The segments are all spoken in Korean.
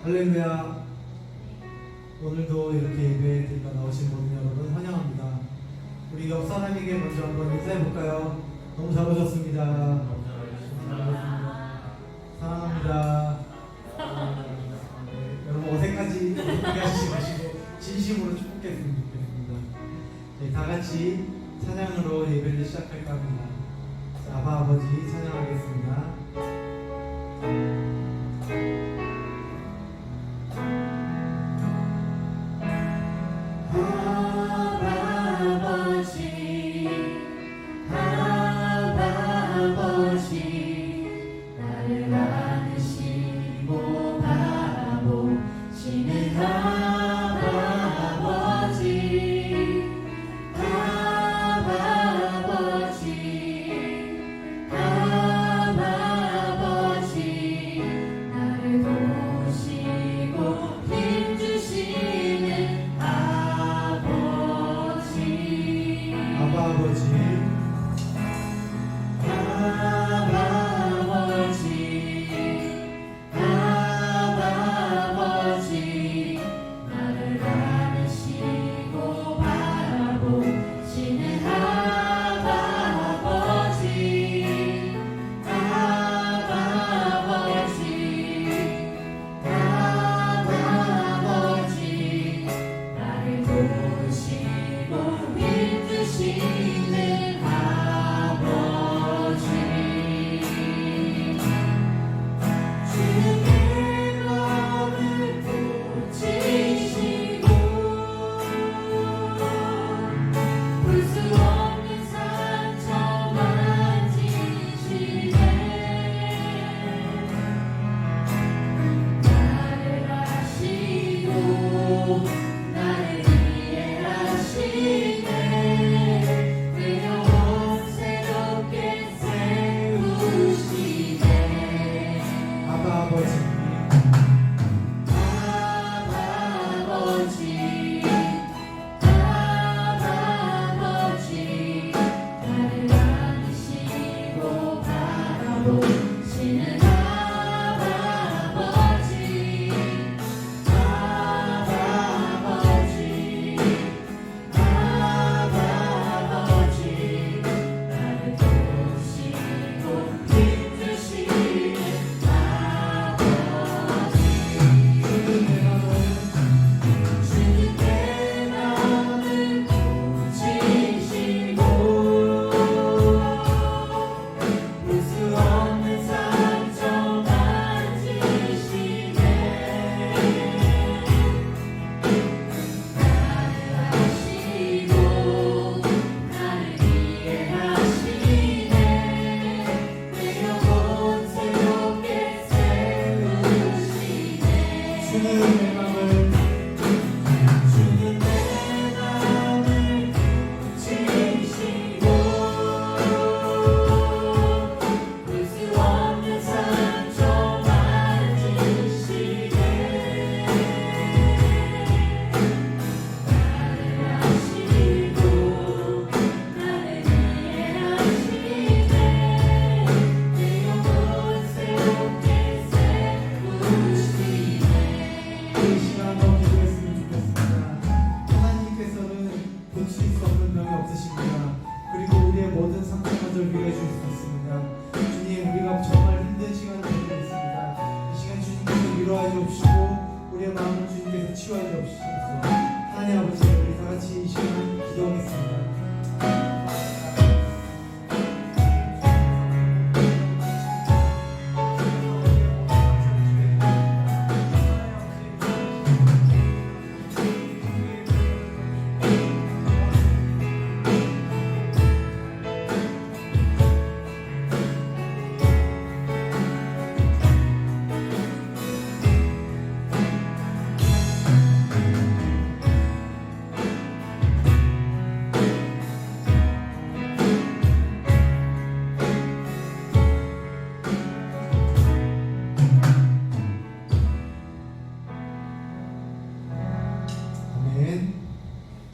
할렐루야. 오늘도 이렇게 예배 드리러 나오신 모든 여러분 환영합니다. 우리 옆 사람에게 먼저 한번 인사해 볼까요? 너무 잘 오셨습니다. 사랑합니다. 여러분 어색하게 하시지 마시고 진심으로 축복했으면 좋겠습니다. 네, 다 같이 찬양으로 예배를 시작할까 합니다. 아바 아버지 찬양하겠습니다.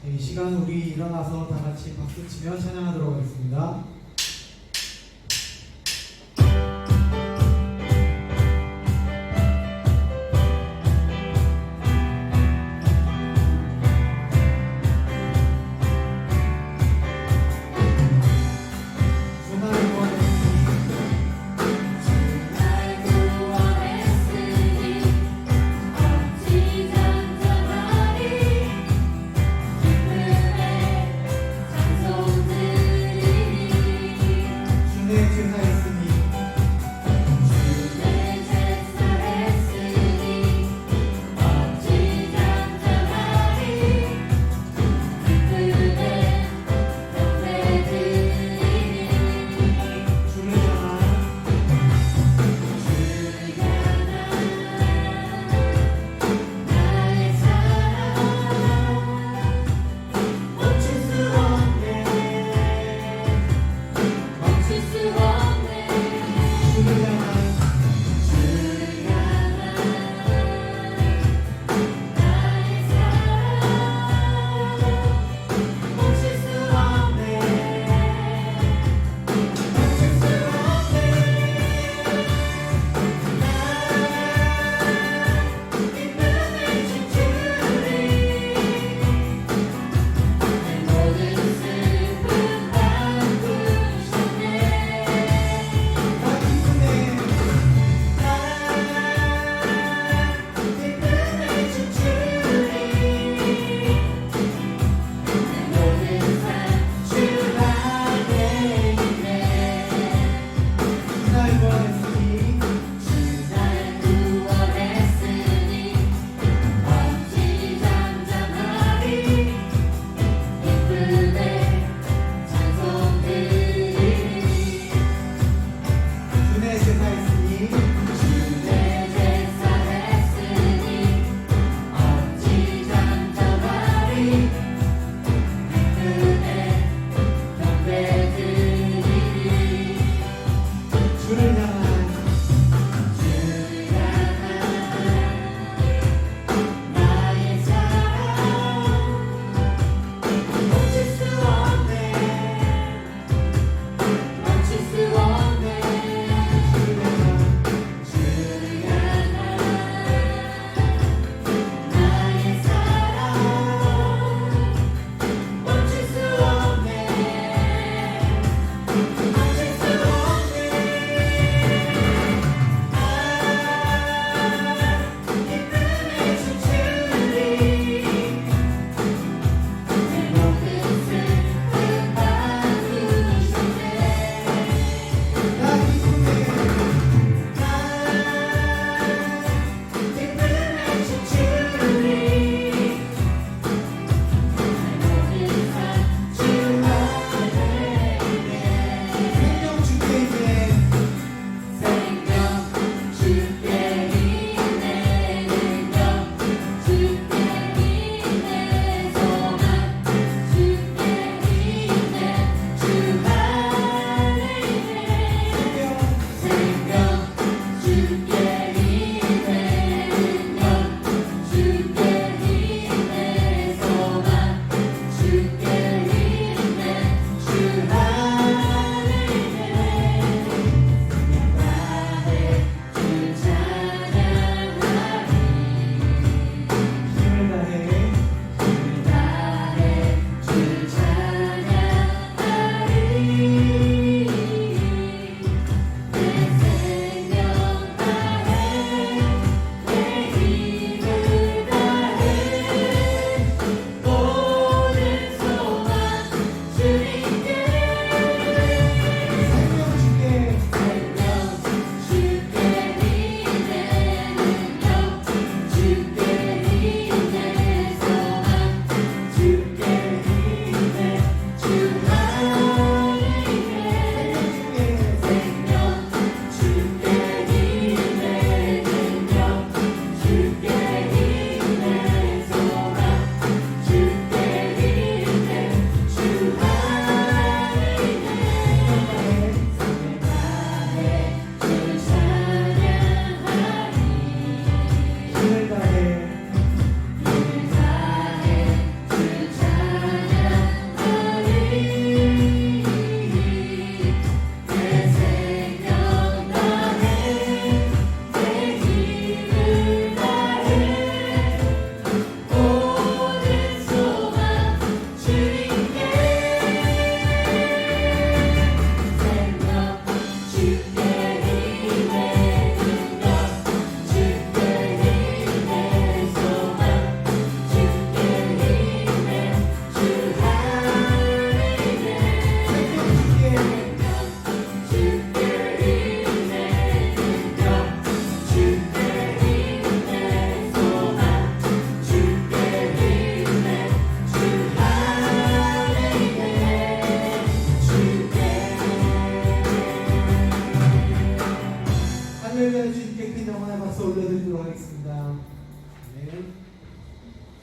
이 시간 우리 일어나서 다 같이 박수 치며 찬양하도록 하겠습니다.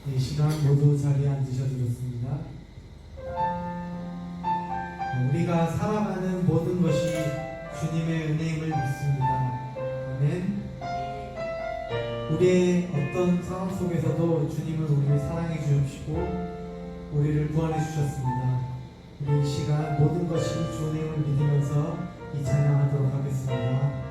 이 시간 모두 자리에 앉으셔도 좋습니다. 우리가 살아가는 모든 것이 주님의 은혜임을 믿습니다. 아멘. 우리의 어떤 상황 속에서도 주님은 우리를 사랑해 주시고 우리를 구원해 주셨습니다. 우리 이 시간 모든 것이 주 은혜임을 믿으면서 이 찬양하도록 하겠습니다.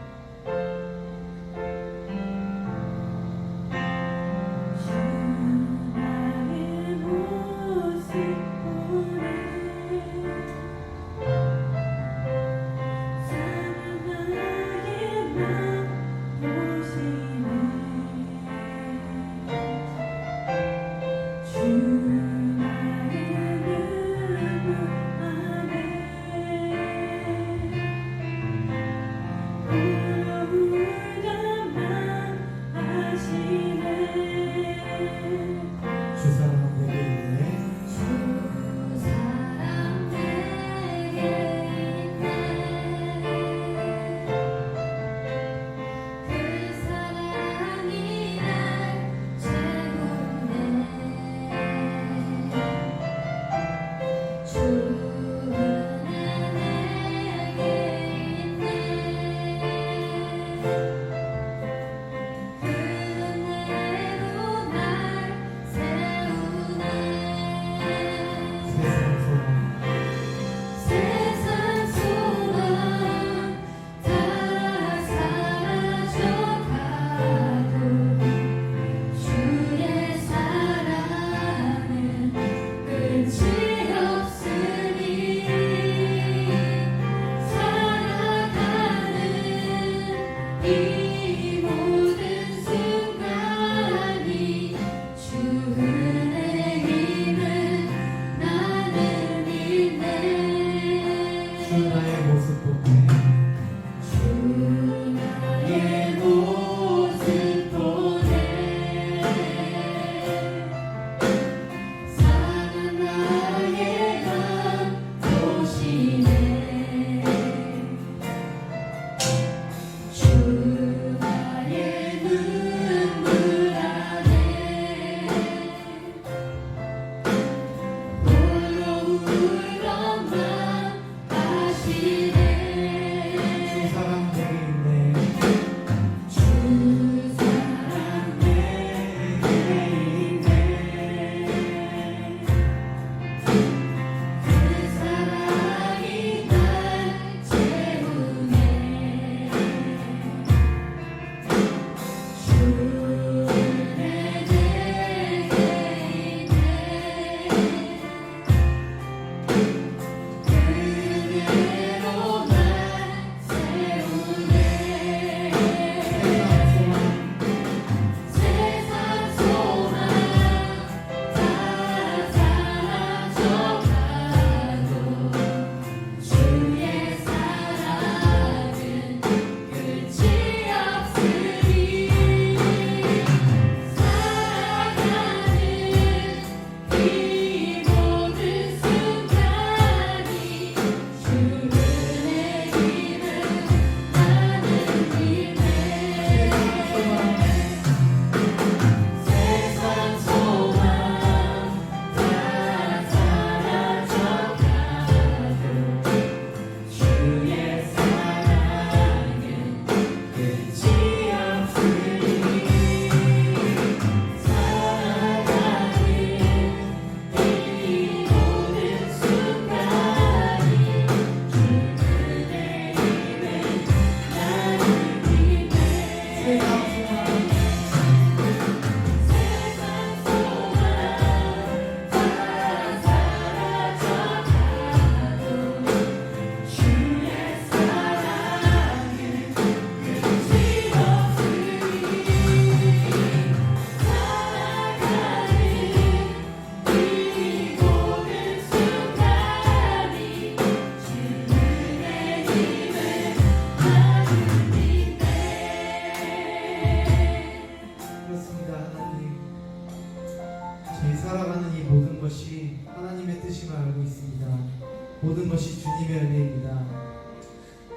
모든 것이 주님의 은혜입니다.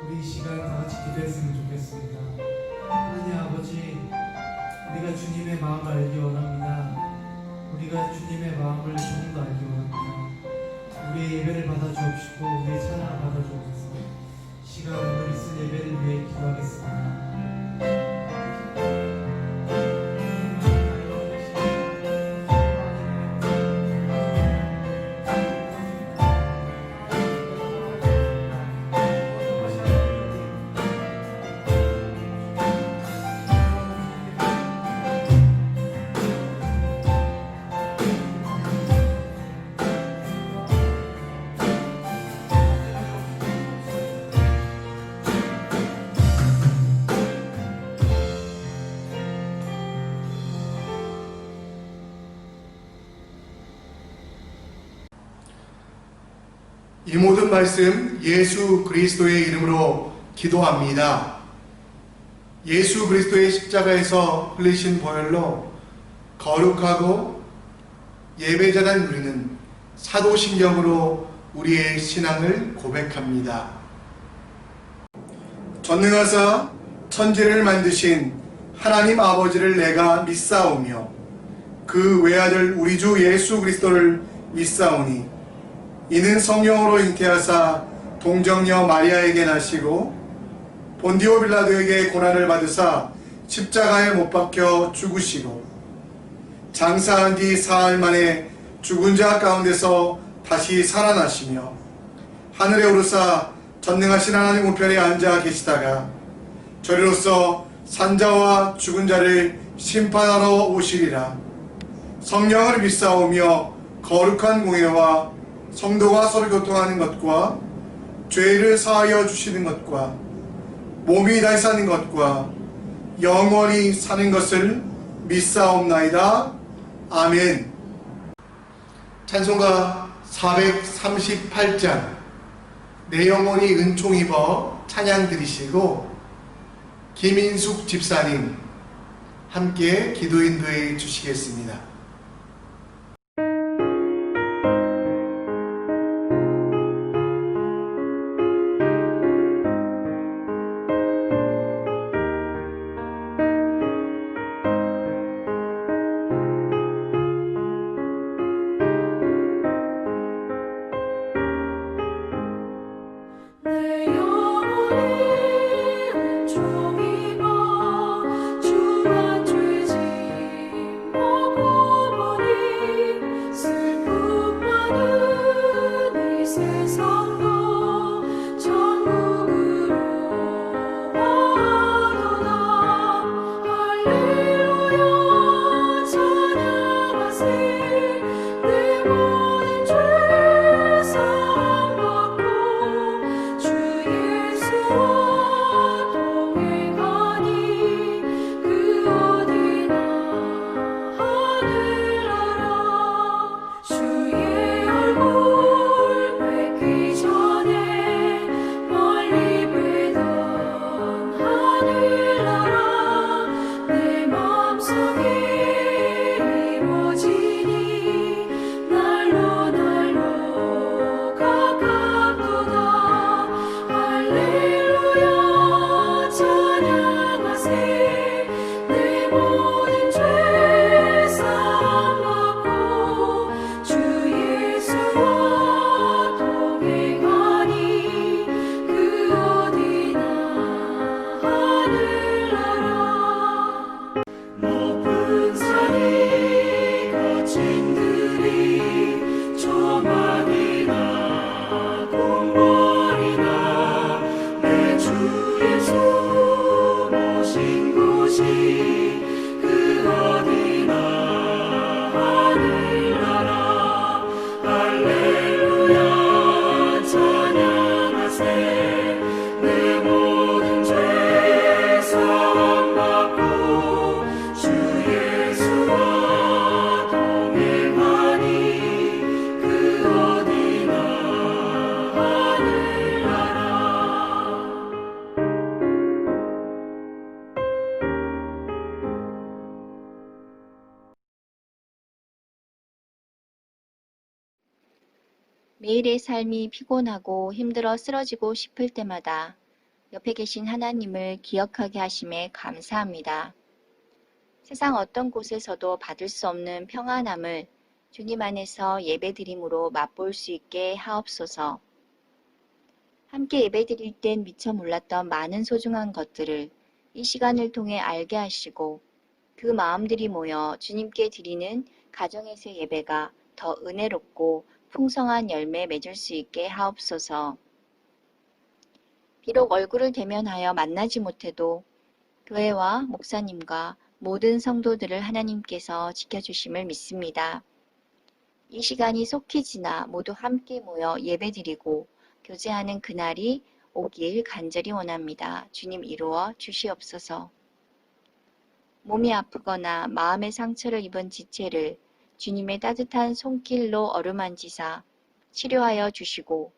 우리 이 시간 다 같이 기도했으면 좋겠습니다. 하나님 아버지, 우리가 주님의 마음을 알기 원합니다. 우리가 우리가 주님의 마음을 조금 더 알기 원합니다. 우리의 예배를 받아주옵시고 우리의 찬양을 받아주옵소서. 시간 오늘 있을 예배를 위해 기도하겠습니다. 이 모든 말씀 예수 그리스도의 이름으로 기도합니다. 예수 그리스도의 십자가에서 흘리신 보혈로 거룩하고 예배자단 우리는 사도신경으로 우리의 신앙을 고백합니다. 전능하사 천지를 만드신 하나님 아버지를 내가 믿사오며 그 외아들 우리 주 예수 그리스도를 믿사오니 이는 성령으로 잉태하사 동정녀 마리아에게 나시고 본디오 빌라도에게 고난을 받으사 십자가에 못 박혀 죽으시고 장사한 뒤 사흘 만에 죽은 자 가운데서 다시 살아나시며 하늘에 오르사 전능하신 하나님 우편에 앉아 계시다가 저리로서 산자와 죽은 자를 심판하러 오시리라. 성령을 믿사오며 거룩한 공예와 성도가 서로 교통하는 것과 죄를 사하여 주시는 것과 몸이 다시 사는 것과 영원히 사는 것을 믿사옵나이다. 아멘. 찬송가 438장 내 영혼이 은총 입어 찬양 드리시고 김인숙 집사님 함께 기도 인도해 주시겠습니다. 내 영혼이 은총 입어 주와 죄짐 먹고 보니 슬픔 많은 이 세상도 천국으로 가도다. 할렐루야 찬양하세. 내 모든 죄 사함 받고 주 예수와 동행하니 그 어디나 하늘나라. 주의 얼굴 뵙기 전에 멀리 뵈던 하늘나라. 내 마음속에 이루어지니 날로 가깝도다. 할렐루야 찬양하세. 내 모든 죄 사함 받고 주 예수와 동행하니 그 어디나 하늘나라. 높은 산이 거친 들이 조막이나 궁궐이나 내 주 예수 모신 곳이 그 어디나 하늘나라. 할렐루야 찬양하세. 내 모든 죄 사함 받고 주 예수와 동행하니 그 어디나 하늘나라. 매일의 삶이 피곤하고 힘들어 쓰러지고 싶을 때마다 옆에 계신 하나님을 기억하게 하심에 감사합니다. 세상 어떤 곳에서도 받을 수 없는 평안함을 주님 안에서 예배드림으로 맛볼 수 있게 하옵소서. 함께 예배드릴 땐 미처 몰랐던 많은 소중한 것들을 이 시간을 통해 알게 하시고 그 마음들이 모여 주님께 드리는 가정에서의 예배가 더 은혜롭고 풍성한 열매 맺을 수 있게 하옵소서. 비록 얼굴을 대면하여 만나지 못해도 교회와 목사님과 모든 성도들을 하나님께서 지켜주심을 믿습니다. 이 시간이 속히 지나 모두 함께 모여 예배드리고 교제하는 그날이 오길 간절히 원합니다. 주님 이루어 주시옵소서. 몸이 아프거나 마음의 상처를 입은 지체를 주님의 따뜻한 손길로 어루만지사 치료하여 주시고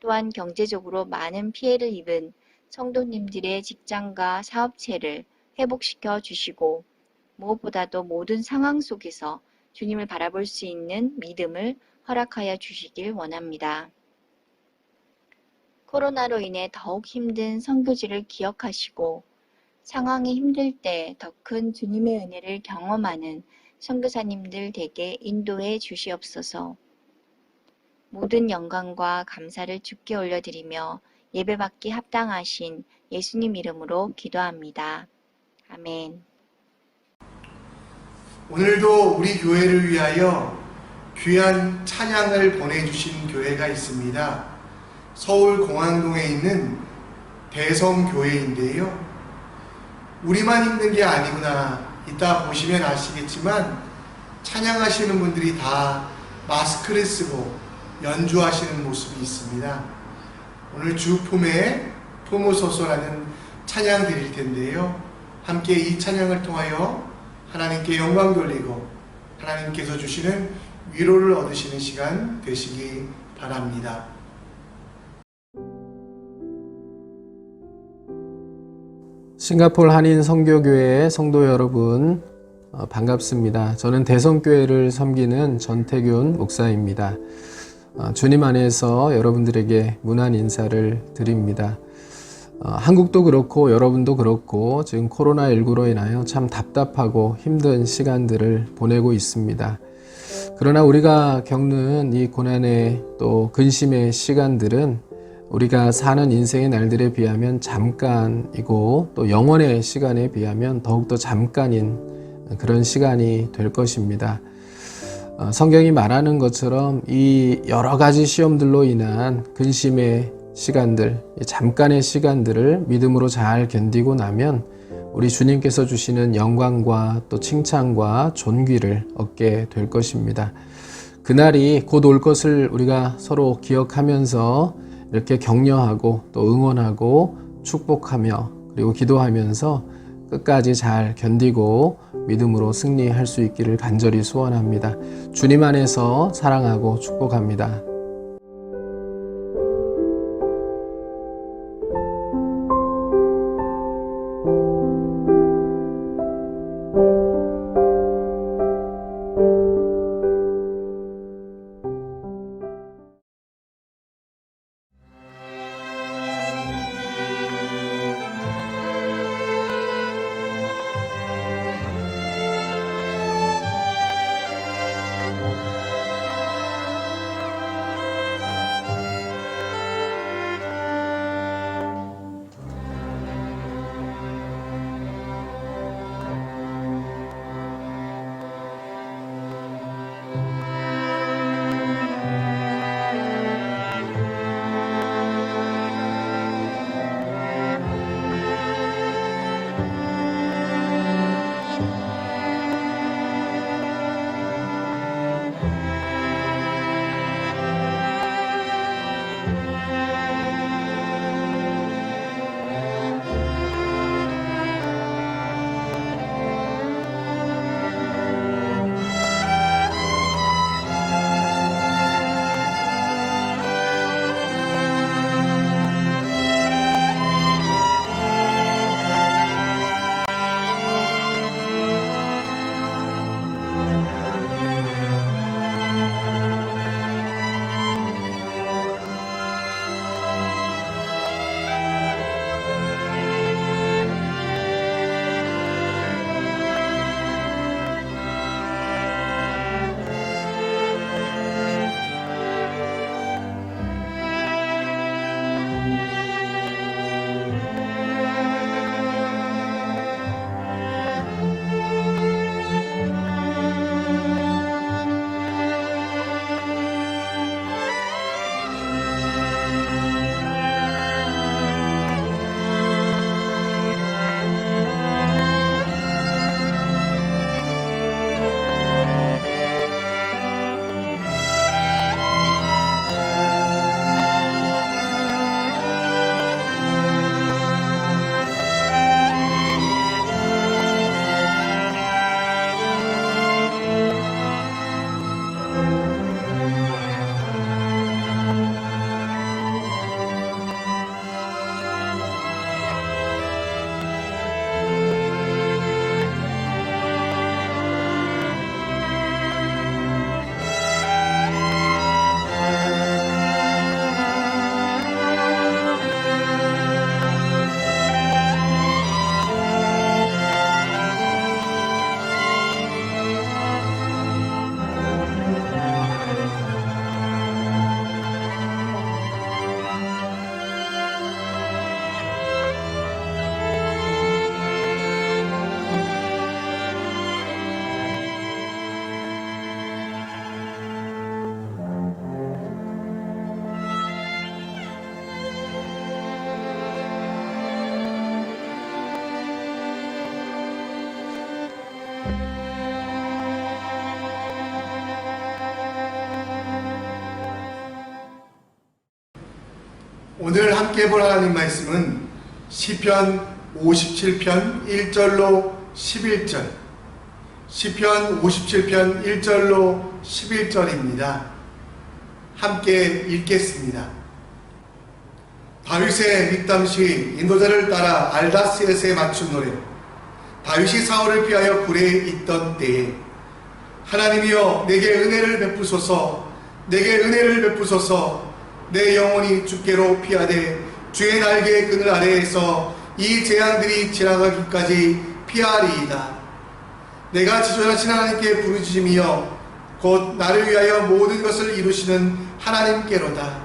또한 경제적으로 많은 피해를 입은 성도님들의 직장과 사업체를 회복시켜 주시고 무엇보다도 모든 상황 속에서 주님을 바라볼 수 있는 믿음을 허락하여 주시길 원합니다. 코로나로 인해 더욱 힘든 선교지를 기억하시고 상황이 힘들 때 더 큰 주님의 은혜를 경험하는 선교사님들 댁에 인도해 주시옵소서. 모든 영광과 감사를 주께 올려드리며 예배받기 합당하신 예수님 이름으로 기도합니다. 아멘. 오늘도 우리 교회를 위하여 귀한 찬양을 보내주신 교회가 있습니다. 서울 공항동에 있는 대성교회인데요. 우리만 힘든 게 아니구나. 이따 보시면 아시겠지만 찬양하시는 분들이 다 마스크를 쓰고 연주하시는 모습이 있습니다. 오늘 주품에 포모소서라는 찬양 드릴 텐데요. 함께 이 찬양을 통하여 하나님께 영광 돌리고 하나님께서 주시는 위로를 얻으시는 시간 되시기 바랍니다. 싱가포르 한인 선교교회의 성도 여러분 반갑습니다. 저는 대성교회를 섬기는 전태균 목사입니다. 주님 안에서 여러분들에게 문안 인사를 드립니다. 한국도 그렇고 여러분도 그렇고 지금 코로나19로 인하여 참 답답하고 힘든 시간들을 보내고 있습니다. 그러나 우리가 겪는 이 고난의 또 근심의 시간들은 우리가 사는 인생의 날들에 비하면 잠깐이고 또 영원의 시간에 비하면 더욱더 잠깐인 그런 시간이 될 것입니다. 성경이 말하는 것처럼 이 여러 가지 시험들로 인한 근심의 시간들, 잠깐의 시간들을 믿음으로 잘 견디고 나면 우리 주님께서 주시는 영광과 또 칭찬과 존귀를 얻게 될 것입니다. 그날이 곧 올 것을 우리가 서로 기억하면서 이렇게 격려하고 또 응원하고 축복하며 그리고 기도하면서 끝까지 잘 견디고 믿음으로 승리할 수 있기를 간절히 소원합니다. 주님 안에서 사랑하고 축복합니다. 오늘 함께 볼 하나님 말씀은 시편 57편 1절로 11절, 시편 57편 1절로 11절입니다. 함께 읽겠습니다. 다윗의 윗담시 인도자를 따라 알다스에스에 맞춘 노래. 다윗이 사울을 피하여 굴에 있던 때에 하나님이여 내게 은혜를 베푸소서, 내게 은혜를 베푸소서. 내 영혼이 주께로 피하되 주의 날개 그늘 아래에서 이 재앙들이 지나가기까지 피하리이다. 내가 지존하신 하나님께 부르짖으며 곧 나를 위하여 모든 것을 이루시는 하나님께로다.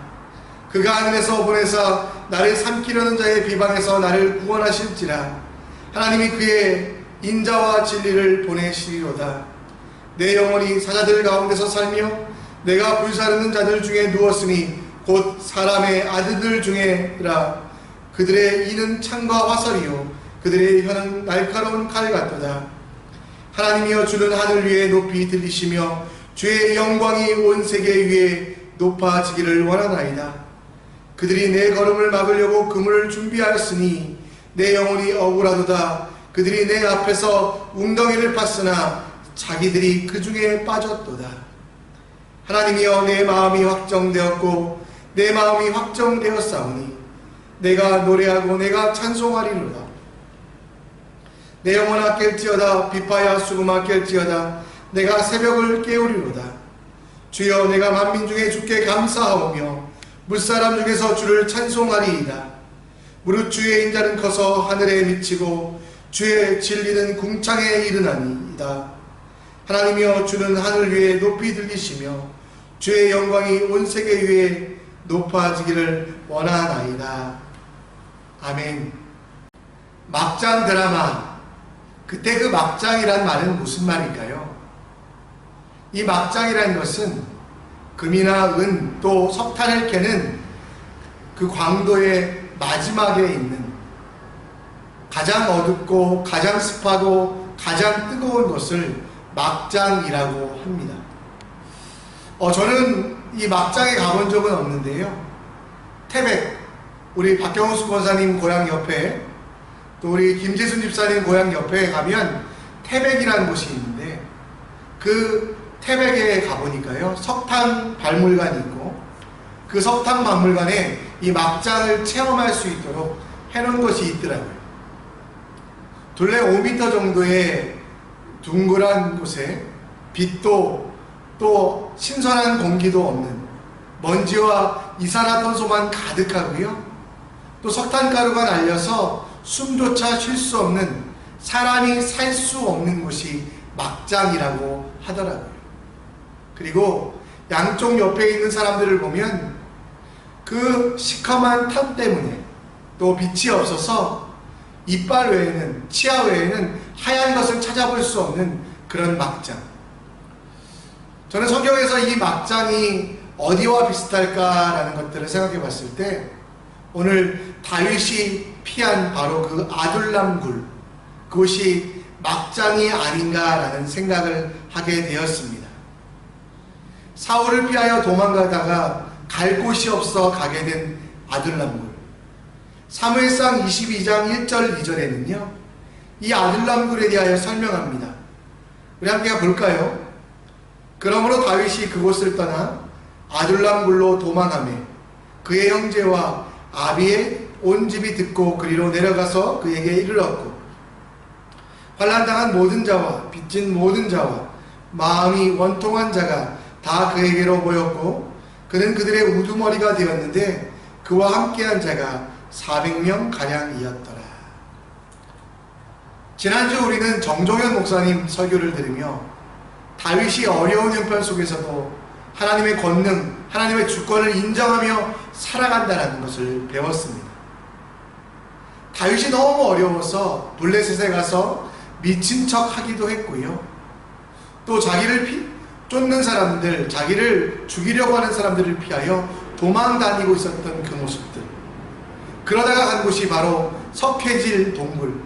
그가 하늘에서 보내사 나를 삼키려는 자의 비방에서 나를 구원하실지라. 하나님이 그의 인자와 진리를 보내시리로다. 내 영혼이 사자들 가운데서 살며 내가 불사르는 자들 중에 누웠으니 곧 사람의 아들들 중에라. 그들의 이는 창과 화살이요 그들의 혀는 날카로운 칼 같도다. 하나님이여 주는 하늘 위에 높이 들리시며 주의 영광이 온 세계 위에 높아지기를 원하나이다. 그들이 내 걸음을 막으려고 그물을 준비하였으니 내 영혼이 억울하도다. 그들이 내 앞에서 웅덩이를 팠으나 자기들이 그 중에 빠졌도다. 하나님이여 내 마음이 확정되었고 내 마음이 확정되었사오니 내가 노래하고 내가 찬송하리로다. 내 영혼아 깰지어다. 비파야 수금아 깰지어다. 내가 새벽을 깨우리로다. 주여 내가 만민 중에 주께 감사하오며 물사람 중에서 주를 찬송하리이다. 무릇 주의 인자는 커서 하늘에 미치고 주의 진리는 궁창에 이르나니이다. 하나님이여 주는 하늘 위에 높이 들리시며 주의 영광이 온 세계 위에 높아지기를 원하나이다. 아멘. 막장 드라마. 그때 그 막장이란 말은 무슨 말일까요? 이 막장이라는 것은 금이나 은 또 석탄을 캐는 그 광도의 마지막에 있는 가장 어둡고 가장 습하고 가장 뜨거운 곳을 막장이라고 합니다. 저는 이 막장에 가본 적은 없는데요. 태백, 우리 박경수 권사님 고향 옆에 또 우리 김재순 집사님 고향 옆에 가면 태백이라는 곳이 있는데 그 태백에 가보니까요 석탄 박물관이 있고 그 석탄 박물관에 이 막장을 체험할 수 있도록 해놓은 것이 있더라고요. 둘레 5m 정도의 둥그란 곳에 빛도 또 신선한 공기도 없는 먼지와 이산화탄소만 가득하고요. 또 석탄가루가 날려서 숨조차 쉴 수 없는, 사람이 살 수 없는 곳이 막장이라고 하더라고요. 그리고 양쪽 옆에 있는 사람들을 보면 그 시커먼 탑 때문에 또 빛이 없어서 이빨 외에는, 치아 외에는 하얀 것을 찾아볼 수 없는 그런 막장. 저는 성경에서 이 막장이 어디와 비슷할까라는 것들을 생각해 봤을 때 오늘 다윗이 피한 바로 그 아둘람 굴, 그것이 막장이 아닌가라는 생각을 하게 되었습니다. 사울을 피하여 도망가다가 갈 곳이 없어 가게 된 아둘람 굴. 사무엘상 22장 1절 2절에는요 이 아둘람 굴에 대하여 설명합니다. 우리 함께 볼까요? 그러므로 다윗이 그곳을 떠나 아둘람 굴로 도망하며 그의 형제와 아비의 온 집이 듣고 그리로 내려가서 그에게 이르렀고 환난당한 모든 자와 빚진 모든 자와 마음이 원통한 자가 다 그에게로 모였고 그는 그들의 우두머리가 되었는데 그와 함께한 자가 400명 가량이었더라. 지난주 우리는 정종현 목사님 설교를 들으며 다윗이 어려운 형편 속에서도 하나님의 권능, 하나님의 주권을 인정하며 살아간다는 것을 배웠습니다. 다윗이 너무 어려워서 블레셋에 가서 미친 척 하기도 했고요. 또 자기를 쫓는 사람들, 자기를 죽이려고 하는 사람들을 피하여 도망 다니고 있었던 그 모습들. 그러다가 간 곳이 바로 석회질 동굴.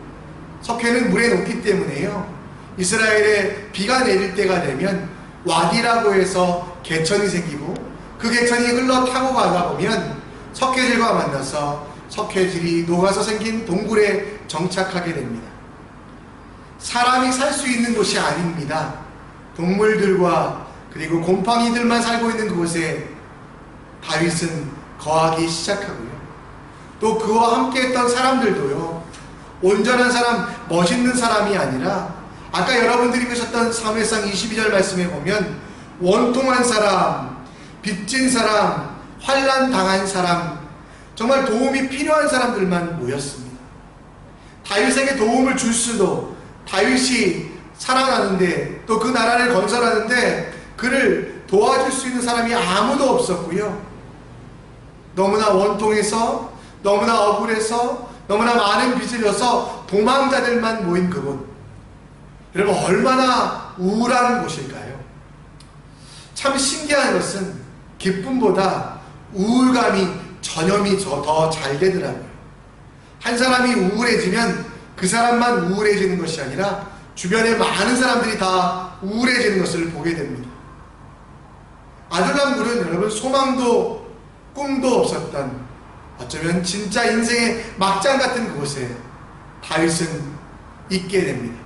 석회는 물에 녹기 때문에요. 이스라엘에 비가 내릴 때가 되면 와디라고 해서 개천이 생기고 그 개천이 흘러 타고 가다 보면 석회질과 만나서 석회질이 녹아서 생긴 동굴에 정착하게 됩니다. 사람이 살 수 있는 곳이 아닙니다. 동물들과 그리고 곰팡이들만 살고 있는 그곳에 다윗은 거하기 시작하고요. 또 그와 함께했던 사람들도요, 온전한 사람, 멋있는 사람이 아니라 아까 여러분들이 보셨던 사무엘상 22절 말씀에 보면 원통한 사람, 빚진 사람, 환난 당한 사람, 정말 도움이 필요한 사람들만 모였습니다. 다윗에게 도움을 줄 수도, 다윗이 살아나는데 또 그 나라를 건설하는데 그를 도와줄 수 있는 사람이 아무도 없었고요. 너무나 원통해서, 너무나 억울해서, 너무나 많은 빚을 져서 도망자들만 모인 그곳. 여러분, 얼마나 우울한 곳일까요? 참 신기한 것은 기쁨보다 우울감이 전염이 더 잘 되더라고요. 한 사람이 우울해지면 그 사람만 우울해지는 것이 아니라 주변에 많은 사람들이 다 우울해지는 것을 보게 됩니다. 아둘람굴은 여러분 소망도 꿈도 없었던, 어쩌면 진짜 인생의 막장 같은 그곳에 다윗은 있게 됩니다.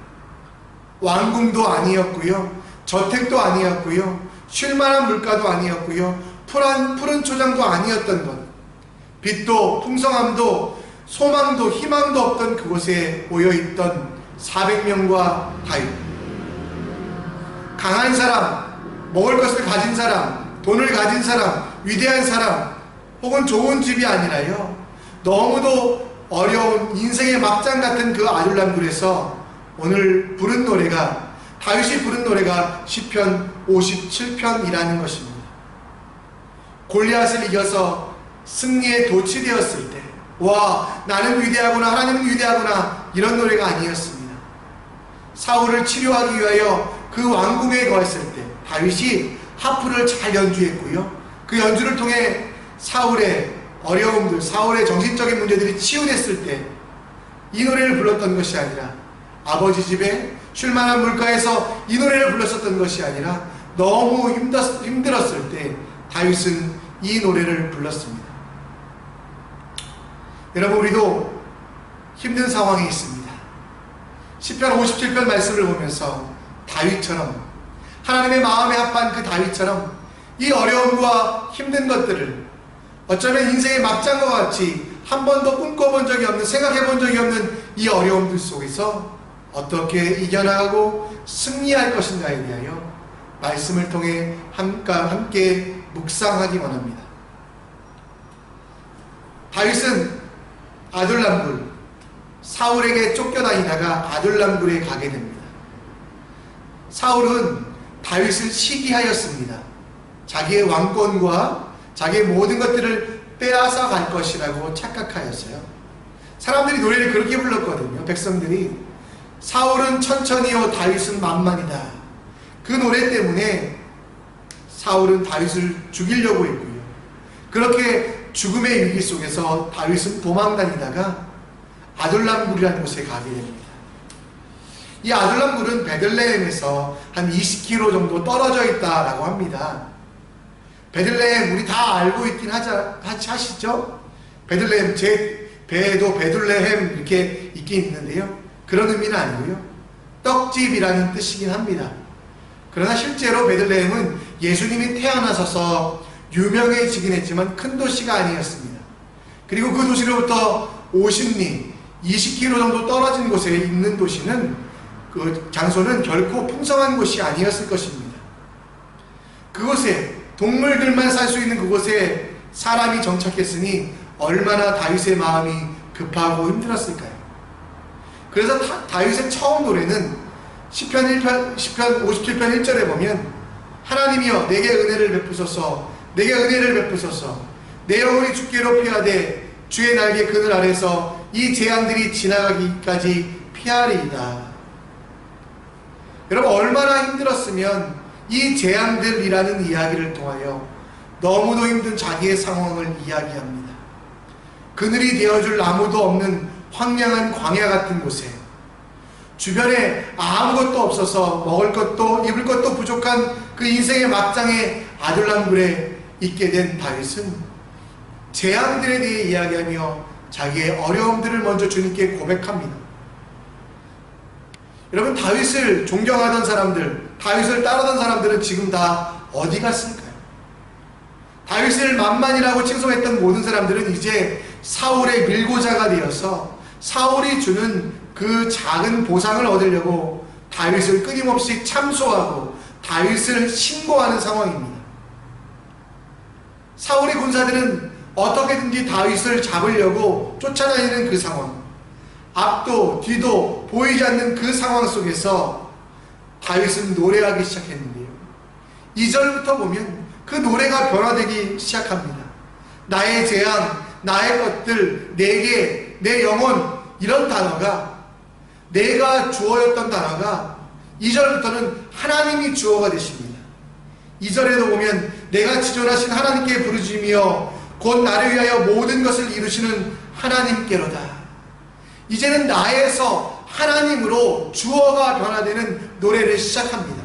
왕궁도 아니었고요, 저택도 아니었고요, 쉴만한 물가도 아니었고요, 푸른 초장도 아니었던 것, 빛도 풍성함도 소망도 희망도 없던 그곳에 모여있던 400명과 다윗. 강한 사람, 먹을 것을 가진 사람, 돈을 가진 사람, 위대한 사람, 혹은 좋은 집이 아니라요, 너무도 어려운 인생의 막장 같은 그 아둘람굴에서 오늘 부른 노래가, 다윗이 부른 노래가 시편 57편이라는 것입니다. 골리앗을 이겨서 승리에 도취되었을 때, 와, 나는 위대하구나, 하나님은 위대하구나, 이런 노래가 아니었습니다. 사울을 치료하기 위하여 그 왕궁에 거했을 때 다윗이 하프를 잘 연주했고요, 그 연주를 통해 사울의 어려움들, 사울의 정신적인 문제들이 치유됐을 때 이 노래를 불렀던 것이 아니라, 아버지 집에 쉴만한 물가에서 이 노래를 불렀었던 것이 아니라, 너무 힘들었을 때 다윗은 이 노래를 불렀습니다. 여러분, 우리도 힘든 상황에 있습니다. 시편 57편 말씀을 보면서 다윗처럼, 하나님의 마음에 합한 그 다윗처럼 이 어려움과 힘든 것들을 어쩌면 인생의 막장과 같이 한 번도 꿈꿔본 적이 없는, 생각해본 적이 없는 이 어려움들 속에서 어떻게 이겨나가고 승리할 것인가에 대하여 말씀을 통해 함께 묵상하기 원합니다. 다윗은 아둘람굴, 사울에게 쫓겨다니다가 아둘람굴에 가게 됩니다. 사울은 다윗을 시기하였습니다. 자기의 왕권과 자기의 모든 것들을 빼앗아 갈 것이라고 착각하였어요. 사람들이 노래를 그렇게 불렀거든요. 백성들이 사울은 천천히요 다윗은 만만이다. 그 노래 때문에 사울은 다윗을 죽이려고 했고요. 그렇게 죽음의 위기 속에서 다윗은 도망다니다가 아둘람굴이라는 곳에 가게 됩니다. 이 아둘람굴은 베들레헴에서 한 20km 정도 떨어져 있다라고 합니다. 베들레헴 우리 다 알고 있긴 하시죠? 베들레헴, 제 배에도 베들레헴 이렇게 있긴 있는데요, 그런 의미는 아니고요, 떡집이라는 뜻이긴 합니다. 그러나 실제로 베들레헴은 예수님이 태어나셔서 유명해지긴 했지만 큰 도시가 아니었습니다. 그리고 그 도시로부터 50리, 20km 정도 떨어진 곳에 있는 도시는, 그 장소는 결코 풍성한 곳이 아니었을 것입니다. 그곳에 동물들만 살 수 있는 그곳에 사람이 정착했으니 얼마나 다윗의 마음이 급하고 힘들었을까요? 그래서 다윗의 처음 노래는 시편 57편 1절에 보면, 하나님이여 내게 은혜를 베푸소서, 내게 은혜를 베푸소서, 내 영혼이 주께로 피하되 주의 날개 그늘 아래서 이 재앙들이 지나가기까지 피하리이다. 여러분, 얼마나 힘들었으면 이 재앙들이라는 이야기를 통하여 너무도 힘든 자기의 상황을 이야기합니다. 그늘이 되어줄 아무도 없는 황량한 광야 같은 곳에, 주변에 아무것도 없어서 먹을 것도 입을 것도 부족한 그 인생의 막장에 아둘람굴에 있게 된 다윗은 재앙들에 대해 이야기하며 자기의 어려움들을 먼저 주님께 고백합니다. 여러분, 다윗을 존경하던 사람들, 다윗을 따르던 사람들은 지금 다 어디 갔을까요? 다윗을 만만이라고 칭송했던 모든 사람들은 이제 사울의 밀고자가 되어서 사울이 주는 그 작은 보상을 얻으려고 다윗을 끊임없이 참소하고 다윗을 신고하는 상황입니다. 사울의 군사들은 어떻게든지 다윗을 잡으려고 쫓아다니는 그 상황, 앞도 뒤도 보이지 않는 그 상황 속에서 다윗은 노래하기 시작했는데요. 2절부터 보면 그 노래가 변화되기 시작합니다. 나의 재앙, 나의 것들, 내게, 내 영혼, 이런 단어가, 내가 주어였던 단어가 2절부터는 하나님이 주어가 되십니다. 2절에도 보면 내가 지존하신 하나님께 부르짖으며 곧 나를 위하여 모든 것을 이루시는 하나님께로다. 이제는 나에서 하나님으로 주어가 변화되는 노래를 시작합니다.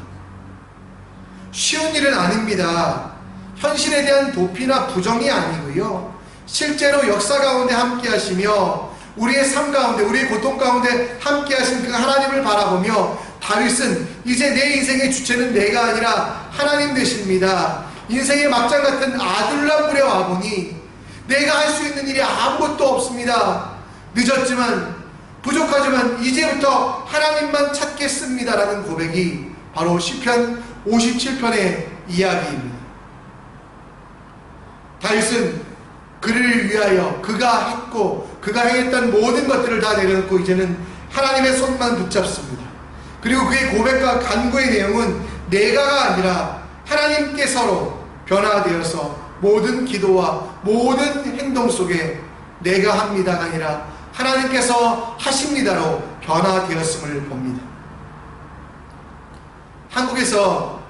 쉬운 일은 아닙니다. 현실에 대한 도피나 부정이 아니고요, 실제로 역사 가운데 함께 하시며 우리의 삶 가운데, 우리의 고통 가운데 함께 하신 그 하나님을 바라보며 다윗은 이제 내 인생의 주체는 내가 아니라 하나님 되십니다. 인생의 막장 같은 아둘람불에 와보니 내가 할 수 있는 일이 아무것도 없습니다. 늦었지만, 부족하지만 이제부터 하나님만 찾겠습니다라는 고백이 바로 시편 57편의 이야기입니다. 다윗은 그를 위하여 그가 했고 그가 행했던 모든 것들을 다 내려놓고 이제는 하나님의 손만 붙잡습니다. 그리고 그의 고백과 간구의 내용은 내가가 아니라 하나님께서로 변화되어서 모든 기도와 모든 행동 속에 내가 합니다가 아니라 하나님께서 하십니다로 변화되었음을 봅니다. 한국에서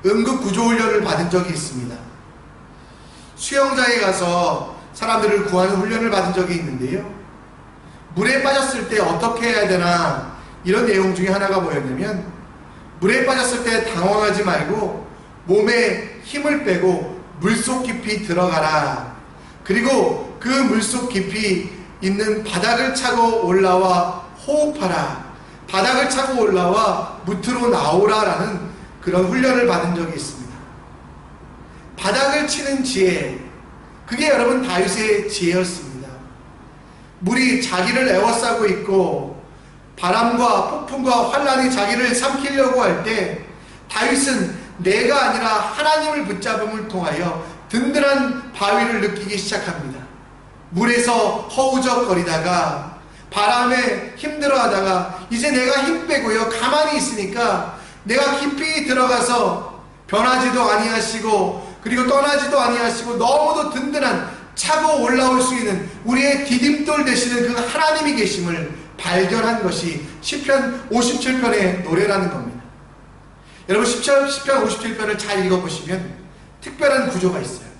응급구조훈련을 받은 적이 있습니다. 수영장에 가서 사람들을 구하는 훈련을 받은 적이 있는데요, 물에 빠졌을 때 어떻게 해야 되나, 이런 내용 중에 하나가 뭐였냐면, 물에 빠졌을 때 당황하지 말고 몸에 힘을 빼고 물속 깊이 들어가라. 그리고 그 물속 깊이 있는 바닥을 차고 올라와 호흡하라. 바닥을 차고 올라와 무트로 나오라라는 그런 훈련을 받은 적이 있습니다. 바닥을 치는 지혜, 그게 여러분 다윗의 지혜였습니다. 물이 자기를 에워싸고 있고 바람과 폭풍과 환란이 자기를 삼키려고 할 때 다윗은 내가 아니라 하나님을 붙잡음을 통하여 든든한 바위를 느끼기 시작합니다. 물에서 허우적거리다가 바람에 힘들어하다가 이제 내가 힘 빼고요, 가만히 있으니까 내가 깊이 들어가서 변하지도 아니하시고 그리고 떠나지도 아니하시고 너무도 든든한 차고 올라올 수 있는 우리의 디딤돌 되시는 그 하나님이 계심을 발견한 것이 시편 57편의 노래라는 겁니다. 여러분, 시편 57편을 잘 읽어보시면 특별한 구조가 있어요.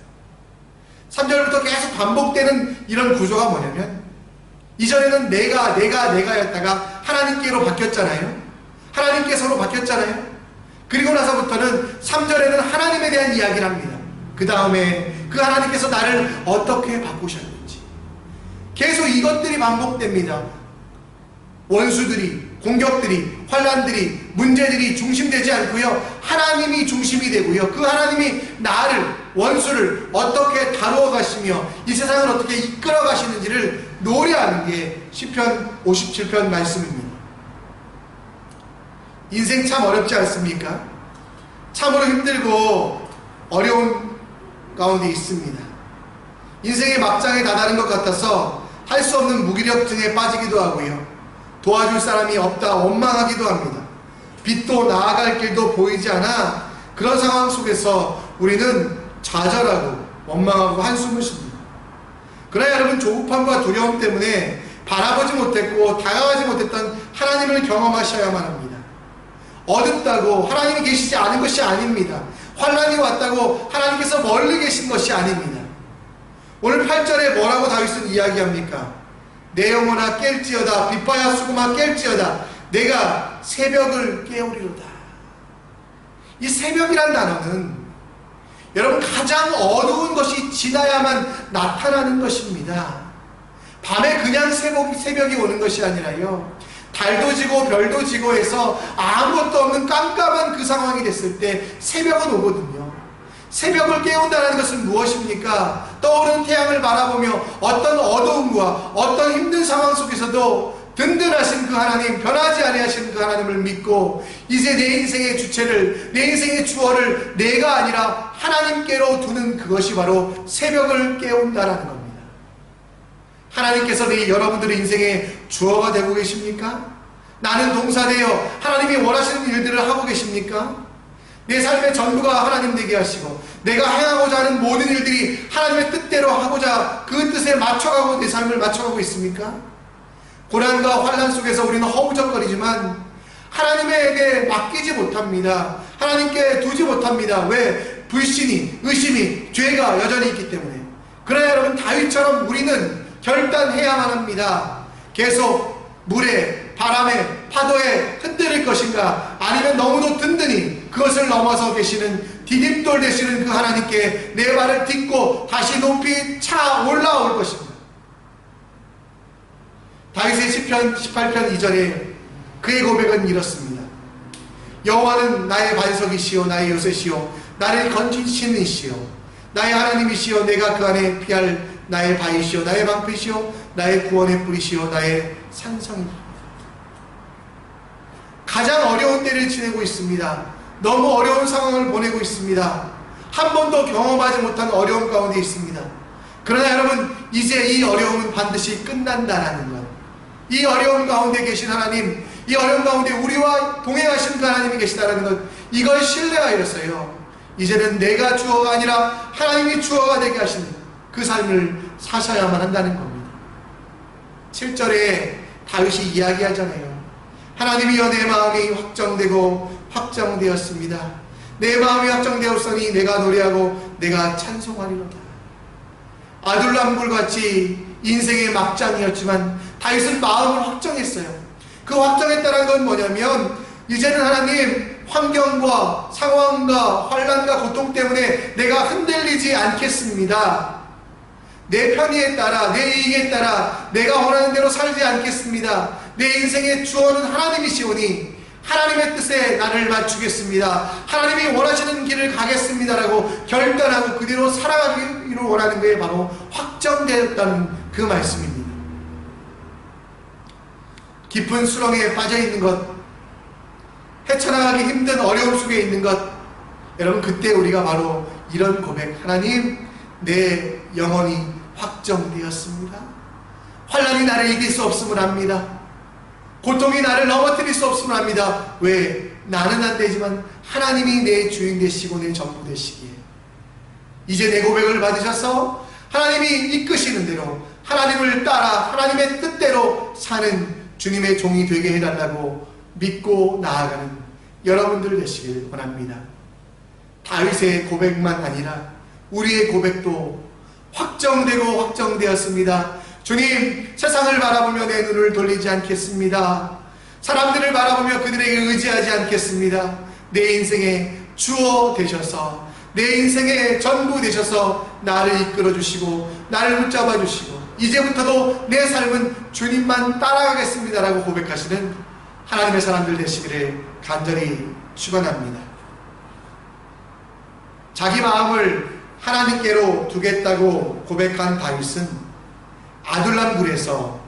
3절부터 계속 반복되는 이런 구조가 뭐냐면, 이전에는 내가였다가 하나님께로 바뀌었잖아요. 하나님께서로 바뀌었잖아요. 그리고 나서부터는 3절에는 하나님에 대한 이야기를 합니다. 그 다음에 그 하나님께서 나를 어떻게 바꾸셨는지 계속 이것들이 반복됩니다. 원수들이, 공격들이, 환란들이, 문제들이 중심되지 않고요, 하나님이 중심이 되고요, 그 하나님이 나를, 원수를 어떻게 다루어 가시며 이 세상을 어떻게 이끌어 가시는지를 노래하는 게 시편 57편 말씀입니다. 인생 참 어렵지 않습니까? 참으로 힘들고 어려운 가운데 있습니다. 인생의 막장에 다다른 것 같아서 할 수 없는 무기력증에 빠지기도 하고요, 도와줄 사람이 없다 원망하기도 합니다. 빛도 나아갈 길도 보이지 않아 그런 상황 속에서 우리는 좌절하고 원망하고 한숨을 쉽니다. 그러나 여러분, 조급함과 두려움 때문에 바라보지 못했고 다가가지 못했던 하나님을 경험하셔야만 합니다. 어둡다고 하나님이 계시지 않은 것이 아닙니다. 환란이 왔다고 하나님께서 멀리 계신 것이 아닙니다. 오늘 8절에 뭐라고 다윗은 이야기합니까? 내 영혼아 깰지어다, 빛바야 수금아 깰지어다, 내가 새벽을 깨우리로다. 이 새벽이란 단어는 여러분, 가장 어두운 것이 지나야만 나타나는 것입니다. 밤에 그냥 새벽이 오는 것이 아니라요, 달도 지고 별도 지고 해서 아무것도 없는 깜깜한 그 상황이 됐을 때 새벽은 오거든요. 새벽을 깨운다는 것은 무엇입니까? 떠오르는 태양을 바라보며 어떤 어두움과 어떤 힘든 상황 속에서도 든든하신 그 하나님, 변하지 아니하신 그 하나님을 믿고 이제 내 인생의 주체를, 내 인생의 주어를 내가 아니라 하나님께로 두는 그것이 바로 새벽을 깨운다라는 겁니다. 하나님께서 여러분들의 인생의 주어가 되고 계십니까? 나는 동사되어 하나님이 원하시는 일들을 하고 계십니까? 내 삶의 전부가 하나님 되게 하시고 내가 행하고자 하는 모든 일들이 하나님의 뜻대로 하고자 그 뜻에 맞춰가고 내 삶을 맞춰가고 있습니까? 고난과 환난 속에서 우리는 허우적거리지만 하나님에게 맡기지 못합니다. 하나님께 두지 못합니다. 왜? 불신이, 의심이, 죄가 여전히 있기 때문에. 그러나 여러분, 다윗처럼 우리는 결단해야만 합니다. 계속 물에, 바람에, 파도에 흔들릴 것인가, 아니면 너무도 든든히 그것을 넘어서 계시는 디딤돌 되시는 그 하나님께 내 발을 딛고 다시 높이 차 올라올 것입니다. 다윗의 시편 18편 2절에 그의 고백은 이렇습니다. 여호와는 나의 반석이시요 나의 요새시요 나를 건지시는 이시요 나의 하나님이시요 내가 그 안에 피할 나의 바위시요 나의 방패시요 나의 구원의 뿌리시요 나의 산성입니다. 가장 어려운 때를 지내고 있습니다. 너무 어려운 상황을 보내고 있습니다. 한 번도 경험하지 못한 어려움 가운데 있습니다. 그러나 여러분, 이제 이 어려움은 반드시 끝난다라는 것, 이 어려움 가운데 계신 하나님, 이 어려움 가운데 우리와 동행하신 그 하나님이 계시다라는 것, 이걸 신뢰하여서요, 이제는 내가 주어가 아니라 하나님이 주어가 되게 하시는 그 삶을 사셔야만 한다는 겁니다. 7절에 다윗이 이야기하잖아요. 하나님이여 내 마음이 확정되고 확정되었습니다. 내 마음이 확정되었으니 내가 노래하고 내가 찬송하리로다. 아둘람불같이 인생의 막장이었지만 다윗은 마음을 확정했어요. 그 확정했다는 건 뭐냐면, 이제는 하나님, 환경과 상황과 환난과 고통 때문에 내가 흔들리지 않겠습니다. 내 편의에 따라, 내 이익에 따라 내가 원하는 대로 살지 않겠습니다. 내 인생의 주어는 하나님이시오니 하나님의 뜻에 나를 맞추겠습니다. 하나님이 원하시는 길을 가겠습니다라고 결단하고 그대로 살아가기를 원하는 게 바로 확정되었다는 그 말씀입니다. 깊은 수렁에 빠져있는 것, 헤쳐나가기 힘든 어려움 속에 있는 것, 여러분, 그때 우리가 바로 이런 고백, 하나님, 내 영혼이 확정되었습니다. 환난이 나를 이길 수 없음을 압니다. 고통이 나를 넘어뜨릴 수 없음을 압니다. 왜? 나는 안 되지만 하나님이 내 주인 되시고 내 전부 되시기에 이제 내 고백을 받으셔서 하나님이 이끄시는 대로 하나님을 따라 하나님의 뜻대로 사는 주님의 종이 되게 해달라고 믿고 나아가는 여러분들 되시길 원합니다. 다윗의 고백만 아니라 우리의 고백도 확정되고 확정되었습니다. 주님, 세상을 바라보며 내 눈을 돌리지 않겠습니다. 사람들을 바라보며 그들에게 의지하지 않겠습니다. 내 인생의 주어 되셔서, 내 인생의 전부 되셔서 나를 이끌어 주시고 나를 붙잡아 주시고 이제부터도 내 삶은 주님만 따라가겠습니다라고 고백하시는 하나님의 사람들 되시기를 간절히 축원합니다. 자기 마음을 하나님께로 두겠다고 고백한 다윗은 아둘람굴에서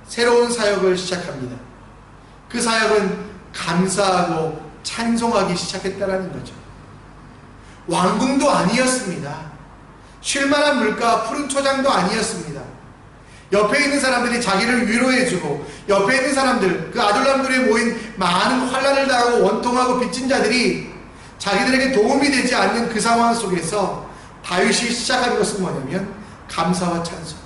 새로운 사역을 시작합니다. 그 사역은 감사하고 찬송하기 시작했다라는 거죠. 왕궁도 아니었습니다. 쉴만한 물가, 푸른 초장도 아니었습니다. 옆에 있는 사람들이 자기를 위로해주고, 옆에 있는 사람들, 그 아둘람굴에 모인 많은 환난을 당하고 원통하고 빚진 자들이 자기들에게 도움이 되지 않는 그 상황 속에서 다윗이 시작한 것은 뭐냐면 감사와 찬송.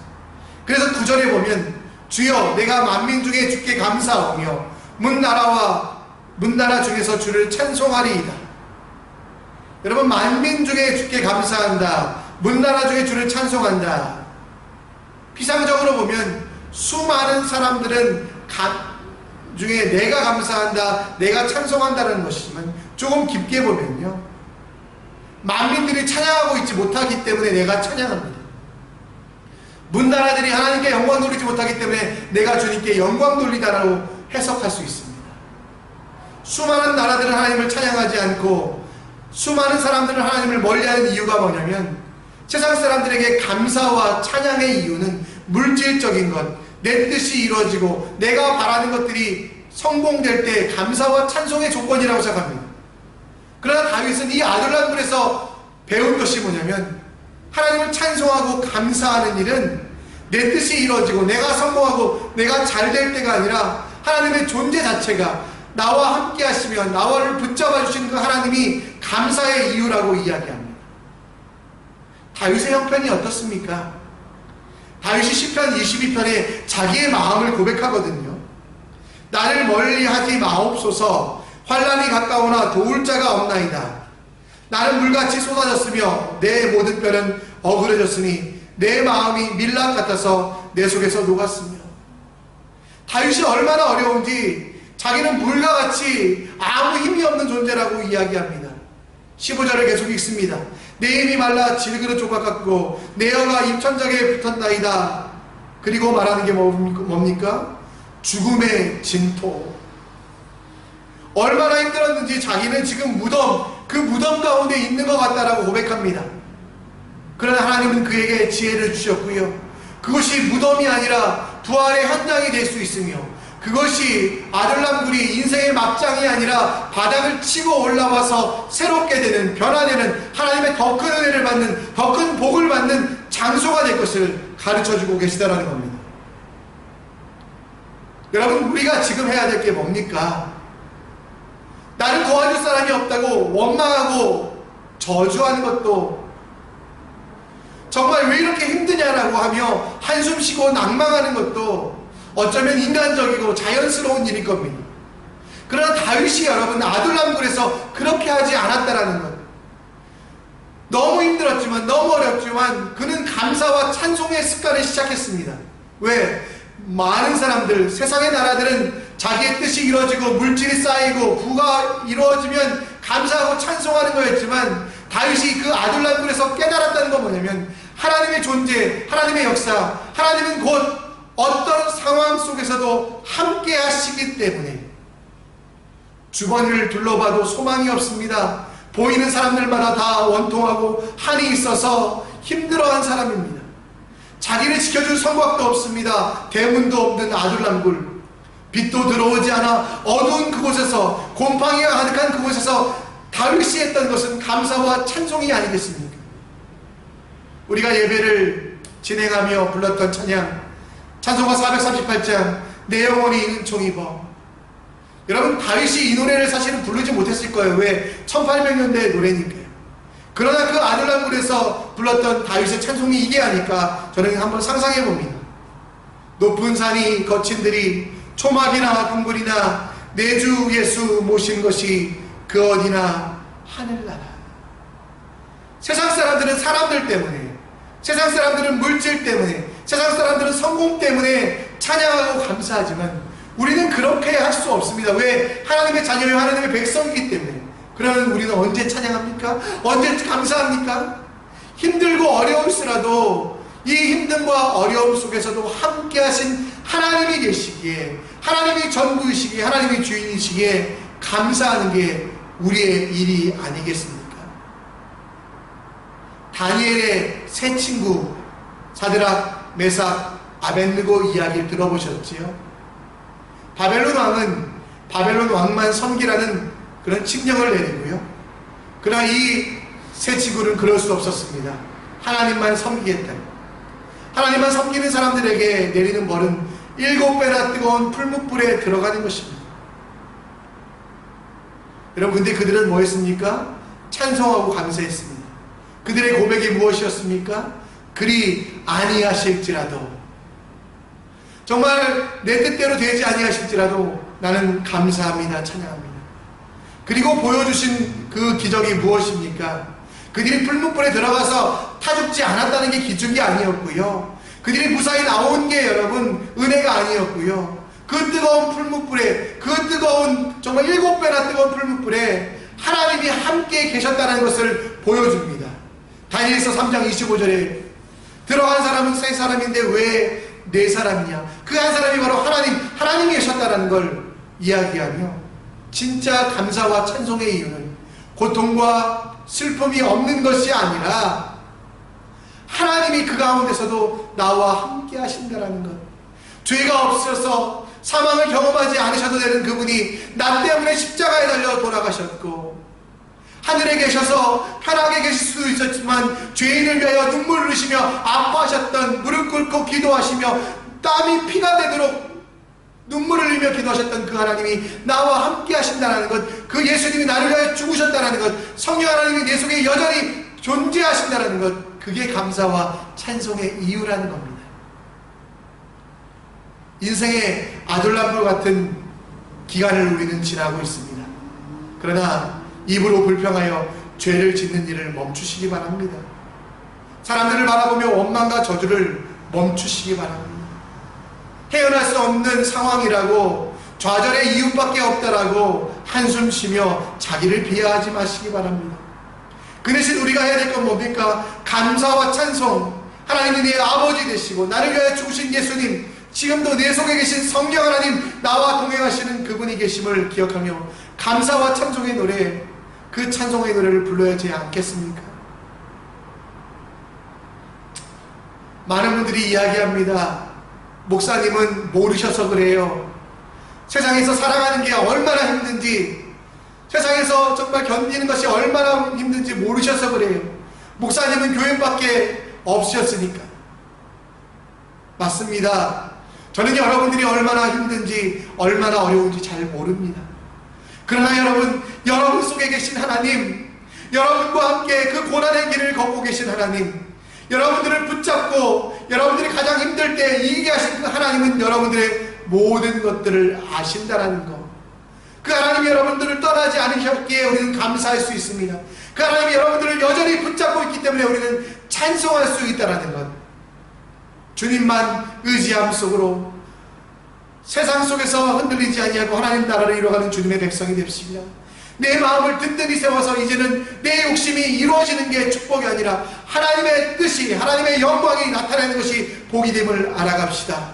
그래서 9절에 보면 주여 내가 만민 중에 주께 감사하며 문나라 중에서 주를 찬송하리이다. 여러분, 만민 중에 주께 감사한다, 문나라 중에 주를 찬송한다. 피상적으로 보면 수많은 사람들은 중에 내가 감사한다, 내가 찬송한다는 것이지만 조금 깊게 보면요, 만민들이 찬양하고 있지 못하기 때문에 내가 찬양합니다. 문나라들이 하나님께 영광 돌리지 못하기 때문에 내가 주님께 영광 돌리다라고 해석할 수 있습니다. 수많은 나라들은 하나님을 찬양하지 않고 수많은 사람들은 하나님을 멀리하는 이유가 뭐냐면 세상 사람들에게 감사와 찬양의 이유는 물질적인 것, 내 뜻이 이루어지고 내가 바라는 것들이 성공될 때 감사와 찬송의 조건이라고 생각합니다. 그러나 다윗은 이 아둘람굴에서 배운 것이 뭐냐면 하나님을 찬송하고 감사하는 일은 내 뜻이 이루어지고 내가 성공하고 내가 잘 될 때가 아니라 하나님의 존재 자체가 나와 함께 하시며 나를 붙잡아 주시는 그 하나님이 감사의 이유라고 이야기합니다. 다윗의 형편이 어떻습니까? 다윗이 시편 22편에 자기의 마음을 고백하거든요. 나를 멀리하지 마옵소서. 환난이 가까우나 도울 자가 없나이다. 나는 물같이 쏟아졌으며 내 모든 뼈는 어그러졌으니 내 마음이 밀랍 같아서 내 속에서 녹았으며. 다윗이 얼마나 어려운지 자기는 물과 같이 아무 힘이 없는 존재라고 이야기합니다. 15절을 계속 읽습니다. 내 힘이 말라 질그릇 조각 같고 내 혀가 입천장에 붙었나이다. 그리고 말하는 게 뭡니까? 죽음의 진토. 얼마나 힘들었는지 자기는 지금 그 무덤 가운데 있는 것 같다라고 고백합니다. 그러나 하나님은 그에게 지혜를 주셨고요. 그것이 무덤이 아니라 부활의 현장이 될 수 있으며 그것이 아둘람굴이 인생의 막장이 아니라 바닥을 치고 올라와서 새롭게 되는, 변화되는 하나님의 더 큰 은혜를 받는, 더 큰 복을 받는 장소가 될 것을 가르쳐주고 계시다라는 겁니다. 여러분, 우리가 지금 해야 될 게 뭡니까? 나를 도와줄 사람이 없다고 원망하고 저주하는 것도, 정말 왜 이렇게 힘드냐라고 하며 한숨 쉬고 낭망하는 것도 어쩌면 인간적이고 자연스러운 일일 겁니다. 그러나 다윗이 여러분 아둘람굴에서 그렇게 하지 않았다라는 것. 너무 힘들었지만, 너무 어렵지만 그는 감사와 찬송의 습관을 시작했습니다. 왜? 많은 사람들, 세상의 나라들은 자기의 뜻이 이루어지고 물질이 쌓이고 부가 이루어지면 감사하고 찬송하는 거였지만 다윗이 그 아둘람굴에서 깨달았다는 건 뭐냐면 하나님의 존재, 하나님의 역사, 하나님은 곧 어떤 상황 속에서도 함께 하시기 때문에 주변을 둘러봐도 소망이 없습니다. 보이는 사람들마다 다 원통하고 한이 있어서 힘들어한 사람입니다. 자기를 지켜줄 성곽도 없습니다. 대문도 없는 아둘람굴, 빛도 들어오지 않아 어두운 그곳에서, 곰팡이가 가득한 그곳에서 다윗이 했던 것은 감사와 찬송이 아니겠습니까? 우리가 예배를 진행하며 불렀던 찬양, 찬송가 438장 내 영혼이 은총 입어. 여러분, 다윗이 이 노래를 사실은 부르지 못했을 거예요. 왜? 1800년대의 노래니까요. 그러나 그 아둘람굴에서 불렀던 다윗의 찬송이 이게 아닐까 저는 한번 상상해 봅니다. 높은 산이 거친 들이 초막이나 궁궐이나 내 주 예수 모신 것이 그 어디나 하늘나라. 세상 사람들은 사람들 때문에, 세상 사람들은 물질 때문에, 세상 사람들은 성공 때문에 찬양하고 감사하지만 우리는 그렇게 할 수 없습니다. 왜? 하나님의 자녀요 하나님의 백성이기 때문에. 그러면 우리는 언제 찬양합니까? 언제 감사합니까? 힘들고 어려울수라도 이 힘듦과 어려움 속에서도 함께 하신 하나님이 계시기에, 하나님이 전부이시기에, 하나님이 주인이시기에 감사하는 게 우리의 일이 아니겠습니까? 다니엘의 세 친구 사드락, 메삭, 아벳느고 이야기를 들어보셨지요? 바벨론 왕만 섬기라는 그런 칙령을 내리고요. 그러나 이 세 친구는 그럴 수 없었습니다. 하나님만 섬기겠다. 하나님만 섬기는 사람들에게 내리는 벌은 7배나 뜨거운 풀무불에 들어가는 것입니다. 여러분, 근데 그들은 뭐 했습니까? 찬송하고 감사했습니다. 그들의 고백이 무엇이었습니까? 그리 아니하실지라도, 정말 내 뜻대로 되지 아니하실지라도 나는 감사합니다, 찬양합니다. 그리고 보여주신 그 기적이 무엇입니까? 그들이 풀무불에 들어가서 타죽지 않았다는 게 기준이 아니었고요. 그들이 무사히 나온 게 여러분 은혜가 아니었고요. 그 뜨거운 풀무불에, 그 뜨거운 정말 7배나 뜨거운 풀무불에 하나님이 함께 계셨다는 것을 보여줍니다. 다니엘서 3장 25절에 들어간 사람은 세 사람인데 왜 네 사람이냐? 그 한 사람이 바로 하나님이 계셨다는 걸 이야기하며, 진짜 감사와 찬송의 이유는 고통과 슬픔이 없는 것이 아니라 하나님이 그 가운데서도 나와 함께 하신다는 것. 죄가 없어서 사망을 경험하지 않으셔도 되는 그분이 나 때문에 십자가에 달려 돌아가셨고, 하늘에 계셔서 편하게 계실 수도 있었지만 죄인을 위하여 눈물을 흘리시며 아파하셨던, 무릎 꿇고 기도하시며 땀이 피가 되도록 눈물을 흘리며 기도하셨던 그 하나님이 나와 함께 하신다는 것, 그 예수님이 나를 위하여 죽으셨다는 것, 성령 하나님이 내 속에 여전히 존재하신다는 것, 그게 감사와 찬송의 이유라는 겁니다. 인생의 아둘람불 같은 기간을 우리는 지나고 있습니다. 그러나 입으로 불평하여 죄를 짓는 일을 멈추시기 바랍니다. 사람들을 바라보며 원망과 저주를 멈추시기 바랍니다. 헤어날 수 없는 상황이라고, 좌절의 이유밖에 없다라고 한숨 쉬며 자기를 비하하지 마시기 바랍니다. 그 대신 우리가 해야 될 건 뭡니까? 감사와 찬송. 하나님이 내 아버지 되시고 나를 위하여 죽으신 예수님, 지금도 내 속에 계신 성령 하나님, 나와 동행하시는 그분이 계심을 기억하며 감사와 찬송의 노래, 그 찬송의 노래를 불러야 하지 않겠습니까? 많은 분들이 이야기합니다. 목사님은 모르셔서 그래요. 세상에서 살아가는 게 얼마나 힘든지, 세상에서 정말 견디는 것이 얼마나 힘든지 모르셔서 그래요. 목사님은 교회밖에 없으셨으니까. 맞습니다. 저는 여러분들이 얼마나 힘든지, 얼마나 어려운지 잘 모릅니다. 그러나 여러분 속에 계신 하나님, 여러분과 함께 그 고난의 길을 걷고 계신 하나님, 여러분들을 붙잡고 여러분들이 가장 힘들 때 이기게 하신 그 하나님은 여러분들의 모든 것들을 아신다라는 것. 그 하나님이 여러분들을 떠나지 않으셨기에 우리는 감사할 수 있습니다. 그 하나님이 여러분들을 여전히 붙잡고 있기 때문에 우리는 찬송할 수 있다라는 것. 주님만 의지함 속으로 세상 속에서 흔들리지 아니하고 하나님 나라를 이루어가는 주님의 백성이 됩시다. 내 마음을 든든히 세워서 이제는 내 욕심이 이루어지는 게 축복이 아니라 하나님의 뜻이, 하나님의 영광이 나타나는 것이 복이 됨을 알아갑시다.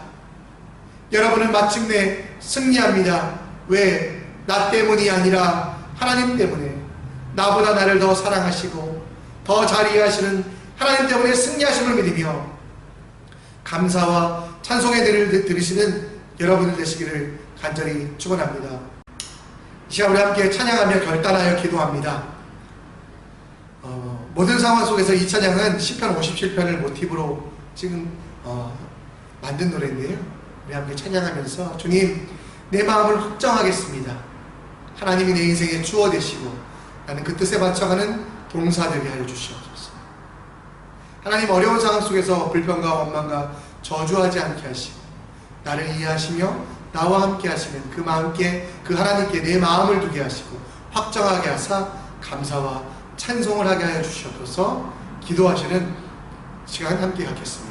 여러분은 마침내 승리합니다. 왜? 나 때문이 아니라 하나님 때문에, 나보다 나를 더 사랑하시고 더 잘 이해하시는 하나님 때문에 승리하심을 믿으며 감사와 찬송의 노래를 들으시는 여러분들 되시기를 간절히 축원합니다. 이 시간 우리 함께 찬양하며 결단하여 기도합니다. 모든 상황 속에서 이 찬양은 시편 57편을 모티브로 지금 만든 노래인데요. 우리 함께 찬양하면서 주님, 내 마음을 확정하겠습니다. 하나님이 내 인생의 주어 되시고 나는 그 뜻에 맞춰가는 동사 되게 하여 주시옵소서. 하나님, 어려운 상황 속에서 불평과 원망과 저주하지 않게 하시고 나를 이해하시며 나와 함께 하시는 그 마음께, 그 하나님께 내 마음을 두게 하시고 확정하게 하사 감사와 찬송을 하게 하여 주시옵소서. 기도하시는 시간 함께 갖겠습니다.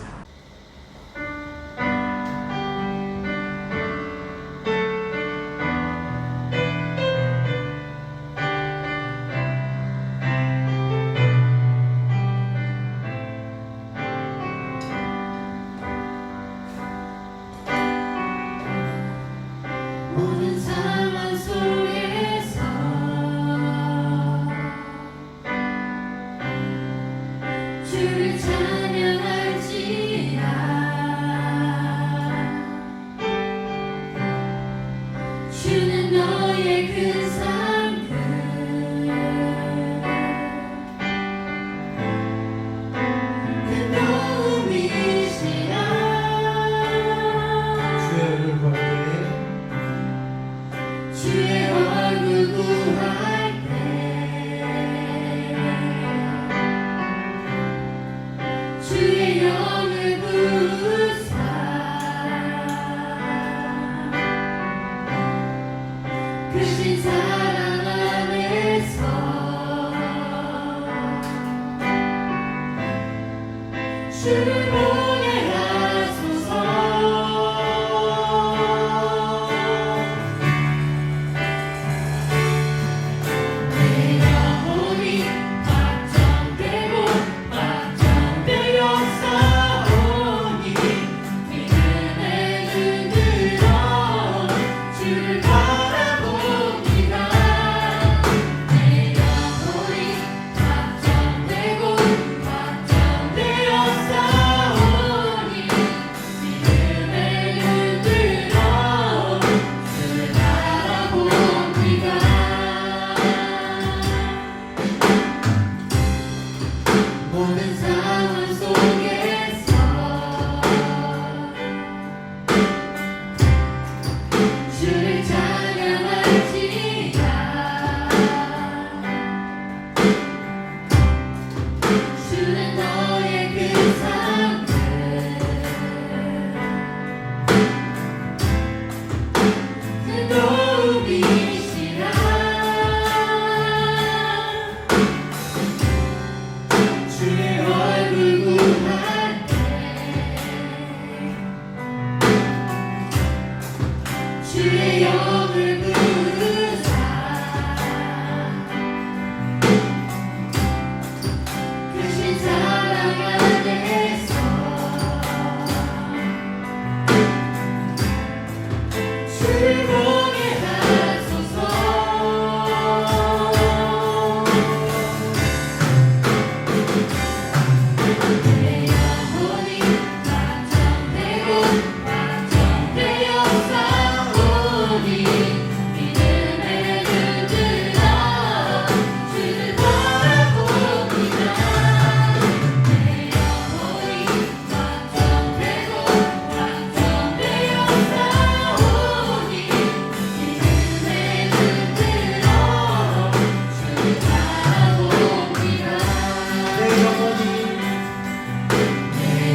모든 상황 속에서 주를 찬양할지라. 주는 너의 큰 상급, 큰 도움이시라. 주의 얼굴 구할 때 주의 얼굴 구할 때 주의 영을 부으사 크신 사랑 안에서 주를 보게 하소서. 내 모든 상황 속에서 주를 찬양할지라. 주는 너의 그 삶을 그 도움이시라. 주의 얼굴 구할 때 주의 영을 부르사 크신 사랑 안에서 주를 보게 하소서. 내 영혼이 완전되고 완전되어 싸우니 믿음에 흔들어 주를 바라봅니다. 내 영혼이 완전되고 완전되어 싸우니 믿음에 흔들어 주를 바라봅니다. 내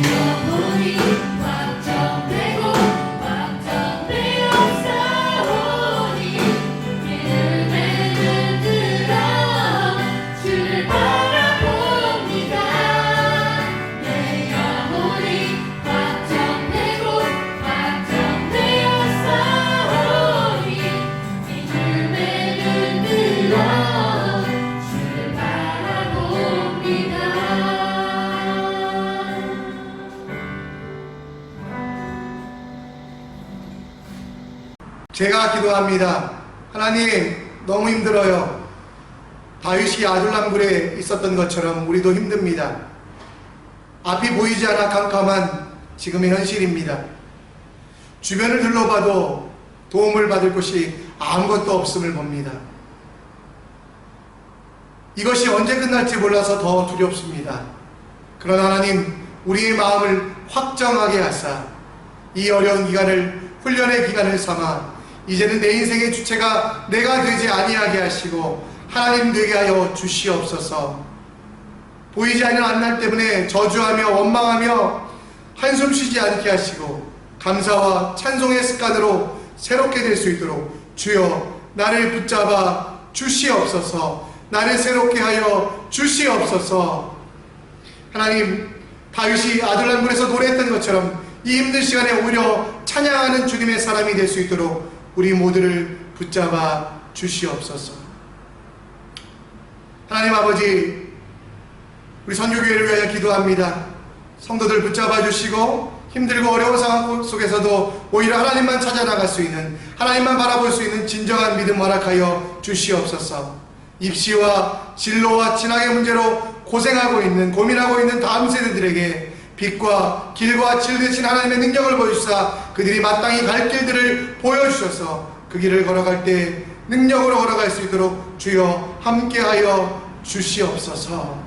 영혼이 완전되고 완전되어 싸우니 믿음에 흔들어 주를 바라봅니다. 내 영혼이 완전되고 완전되어 싸우니 믿음에 흔들어 주를 바라봅니다. 제가 기도합니다. 하나님, 너무 힘들어요. 다윗이 아둘람굴에 있었던 것처럼 우리도 힘듭니다. 앞이 보이지 않아 캄캄한 지금의 현실입니다. 주변을 둘러봐도 도움을 받을 곳이 아무것도 없음을 봅니다. 이것이 언제 끝날지 몰라서 더 두렵습니다. 그러나 하나님, 우리의 마음을 확정하게 하사 이 어려운 기간을 훈련의 기간을 삼아 이제는 내 인생의 주체가 내가 되지 아니하게 하시고 하나님 되게 하여 주시옵소서. 보이지 않는 앞날 때문에 저주하며 원망하며 한숨 쉬지 않게 하시고 감사와 찬송의 습관으로 새롭게 될 수 있도록 주여 나를 붙잡아 주시옵소서. 나를 새롭게 하여 주시옵소서. 하나님, 다윗이 아둘람굴에서 노래했던 것처럼 이 힘든 시간에 오히려 찬양하는 주님의 사람이 될 수 있도록 우리 모두를 붙잡아 주시옵소서. 하나님 아버지, 우리 선교교회를 위하여 기도합니다. 성도들 붙잡아 주시고 힘들고 어려운 상황 속에서도 오히려 하나님만 찾아나갈 수 있는, 하나님만 바라볼 수 있는 진정한 믿음 허락하여 주시옵소서. 입시와 진로와 진학의 문제로 고생하고 있는, 고민하고 있는 다음 세대들에게 빛과 길과 질 되신 하나님의 능력을 보여주사 그들이 마땅히 갈 길들을 보여주셔서 그 길을 걸어갈 때 능력으로 걸어갈 수 있도록 주여 함께하여 주시옵소서.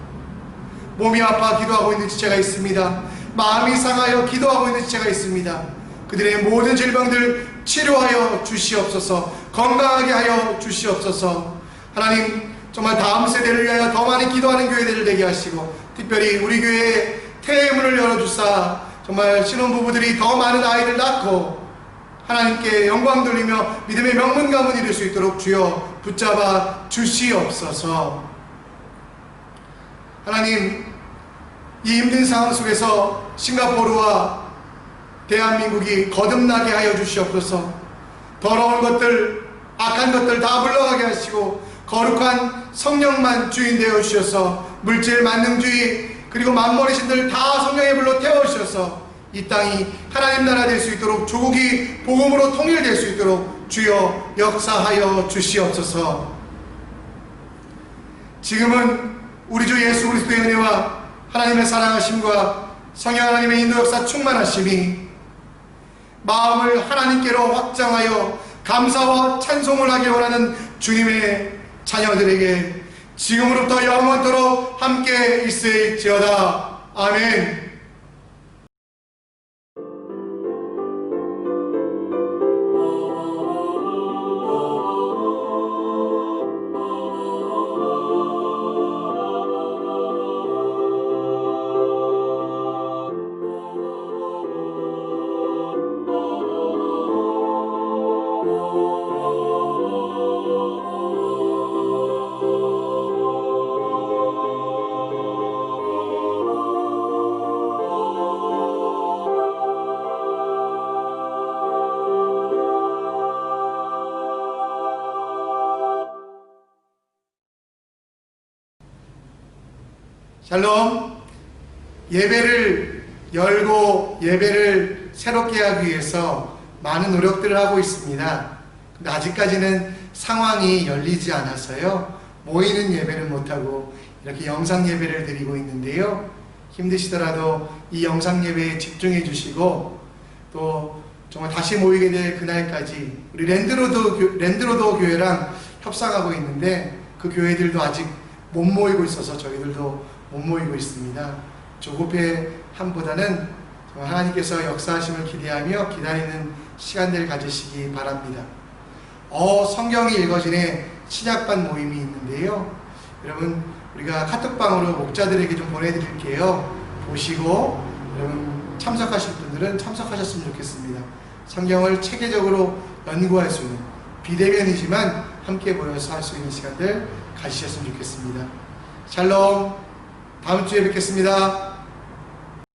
몸이 아파 기도하고 있는 지체가 있습니다. 마음이 상하여 기도하고 있는 지체가 있습니다. 그들의 모든 질병들 치료하여 주시옵소서. 건강하게 하여 주시옵소서. 하나님, 정말 다음 세대를 위하여 더 많이 기도하는 교회들을 되게 하시고 특별히 우리 교회에 태의 문을 열어주사 정말 신혼부부들이 더 많은 아이들 낳고 하나님께 영광 돌리며 믿음의 명문 가문 이룰 수 있도록 주여 붙잡아 주시옵소서. 하나님, 이 힘든 상황 속에서 싱가포르와 대한민국이 거듭나게 하여 주시옵소서. 더러운 것들, 악한 것들 다 물러가게 하시고 거룩한 성령만 주인 되어 주셔서 물질 만능주의 그리고 만머리신들 다 성령의 불로 태워주셔서 이 땅이 하나님 나라 될 수 있도록 조국이 복음으로 통일될 수 있도록 주여 역사하여 주시옵소서. 지금은 우리 주 예수 그리스도의 은혜와 하나님의 사랑하심과 성령 하나님의 인도 역사 충만하심이 마음을 하나님께로 확장하여 감사와 찬송을 하기 원하는 주님의 자녀들에게 지금으로부터 영원토록 함께 있을지어다. 아멘. 샬롬. 예배를 열고 예배를 새롭게 하기 위해서 많은 노력들을 하고 있습니다. 근데 아직까지는 상황이 열리지 않아서요, 모이는 예배를 못하고 이렇게 영상 예배를 드리고 있는데요, 힘드시더라도 이 영상 예배에 집중해 주시고, 또 정말 다시 모이게 될 그날까지 우리 랜드로드 교회랑 협상하고 있는데, 그 교회들도 아직 못 모이고 있어서 저희들도 못 모이고 있습니다. 조급해 함보다는 하나님께서 역사하심을 기대하며 기다리는 시간들을 가지시기 바랍니다. 성경이 읽어지는 신약반 모임이 있는데요, 여러분 우리가 카톡방으로 목자들에게 좀 보내드릴게요. 보시고 여러분 참석하실 분들은 참석하셨으면 좋겠습니다. 성경을 체계적으로 연구할 수 있는, 비대면이지만 함께 모여서 할 수 있는 시간들 가지셨으면 좋겠습니다. 샬롬. 다음 주에 뵙겠습니다.